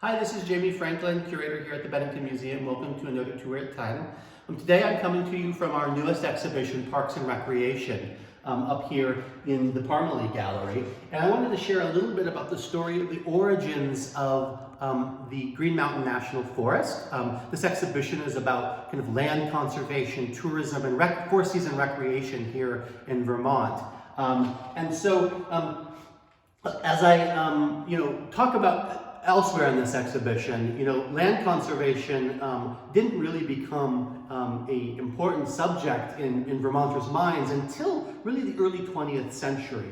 Hi, this is Jamie Franklin, curator here at the Bennington Museum. Welcome to another tour at 10. Today I'm coming to you from our newest exhibition, Parks and Recreation, up here in the Parmalee Gallery. And I wanted to share a little bit about the story of the origins of the Green Mountain National Forest. This exhibition is about kind of land conservation, tourism, and four-season recreation here in Vermont. As I talk about elsewhere in this exhibition, land conservation didn't really become an important subject in Vermonters' minds until really the early 20th century.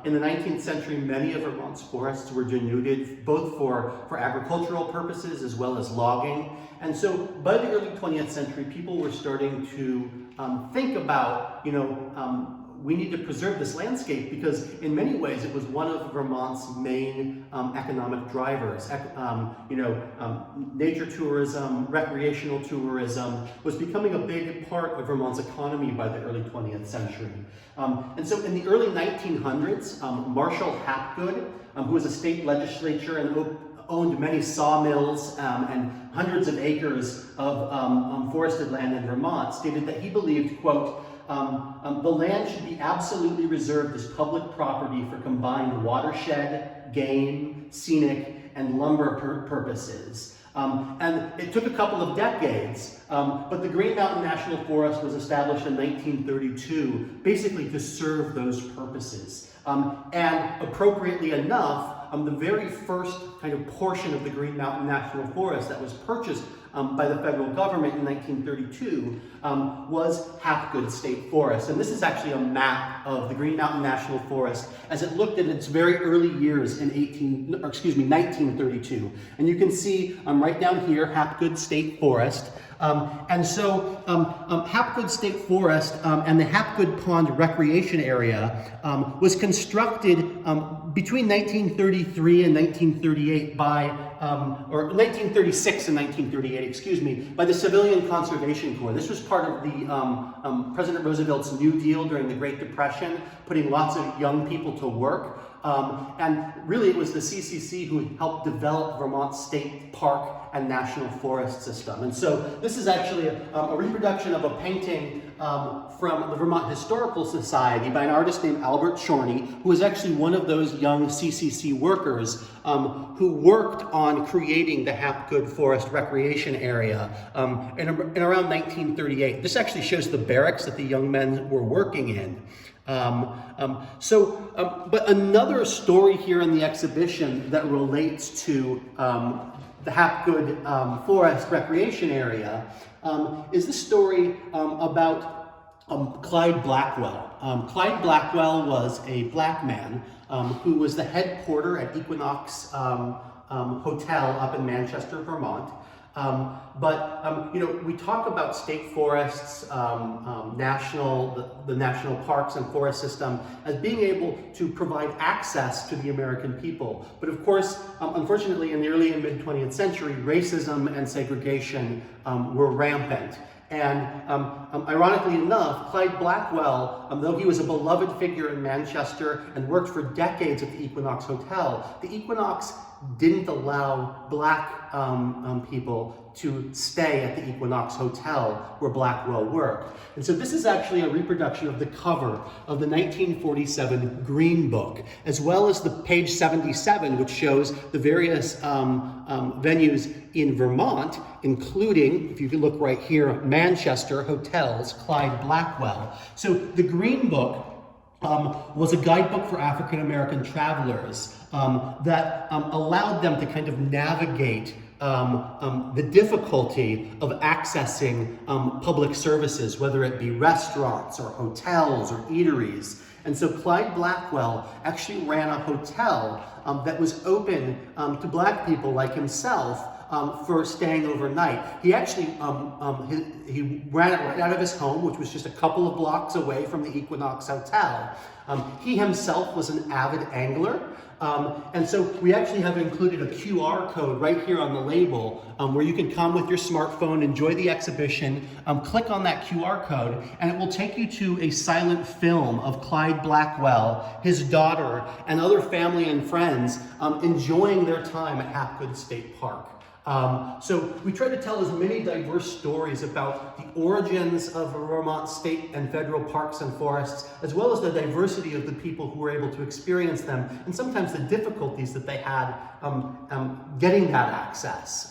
In the 19th century, many of Vermont's forests were denuded, both for agricultural purposes as well as logging. And so by the early 20th century, people were starting to think about, we need to preserve this landscape because in many ways it was one of Vermont's main economic drivers. Nature tourism, recreational tourism was becoming a big part of Vermont's economy by the early 20th century. And so in the early 1900s, Marshall Hapgood, who was a state legislature and owned many sawmills and hundreds of acres of forested land in Vermont, stated that he believed, quote, the land should be absolutely reserved as public property for combined watershed, game, scenic, and lumber purposes. And it took a couple of decades, but the Green Mountain National Forest was established in 1932, basically to serve those purposes. And appropriately enough, the very first kind of portion of the Green Mountain National Forest that was purchased by the federal government in 1932 was Hapgood State Forest. And this is actually a map of the Green Mountain National Forest as it looked at its very early years in 1932. And you can see right down here, Hapgood State Forest. Hapgood State Forest and the Hapgood Pond Recreation Area was constructed between 1933 and 1938 or 1936 and 1938, excuse me, by the Civilian Conservation Corps. This was part of the President Roosevelt's New Deal during the Great Depression, putting lots of young people to work. And really it was the CCC who helped develop Vermont State Park and National Forest System. And so this is actually a reproduction of a painting from the Vermont Historical Society by an artist named Albert Chorney, who was actually one of those young CCC workers who worked on creating the Hapgood Forest Recreation Area in around 1938. This actually shows the barracks that the young men were working in. But another story here in the exhibition that relates to the Hapgood Forest Recreation Area is the story about Clyde Blackwell. Clyde Blackwell was a black man who was the head porter at Equinox Hotel up in Manchester, Vermont. We talk about state forests, the national parks and forest system as being able to provide access to the American people. But of course, unfortunately, in the early and mid 20th century, racism and segregation were rampant. And ironically enough, Clyde Blackwell, though he was a beloved figure in Manchester and worked for decades at the Equinox Hotel, the Equinox didn't allow black people to stay at the Equinox Hotel where Blackwell worked. And so this is actually a reproduction of the cover of the 1947 Green Book, as well as the page 77, which shows the various venues in Vermont, including, if you can look right here, Manchester hotels, Clyde Blackwell. So the Green Book was a guidebook for African American travelers that allowed them to kind of navigate the difficulty of accessing public services, whether it be restaurants or hotels or eateries. And so Clyde Blackwell actually ran a hotel that was open to black people like himself for staying overnight. He actually he ran it right out of his home, which was just a couple of blocks away from the Equinox Hotel. He himself was an avid angler, And so we actually have included a QR code right here on the label where you can come with your smartphone, enjoy the exhibition, click on that QR code, and it will take you to a silent film of Clyde Blackwell, his daughter, and other family and friends enjoying their time at Hapgood State Park. So we try to tell as many diverse stories about the origins of Vermont state and federal parks and forests, as well as the diversity of the people who were able to experience them, and sometimes the difficulties that they had getting that access.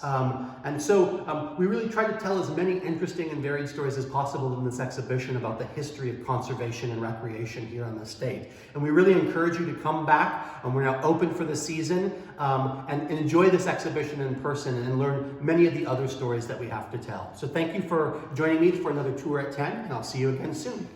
And so we really try to tell as many interesting and varied stories as possible in this exhibition about the history of conservation and recreation here in the state. And we really encourage you to come back, and we're now open for the season, and enjoy this exhibition in person and learn many of the other stories that we have to tell. So thank you for joining me for another tour at 10, and I'll see you again soon.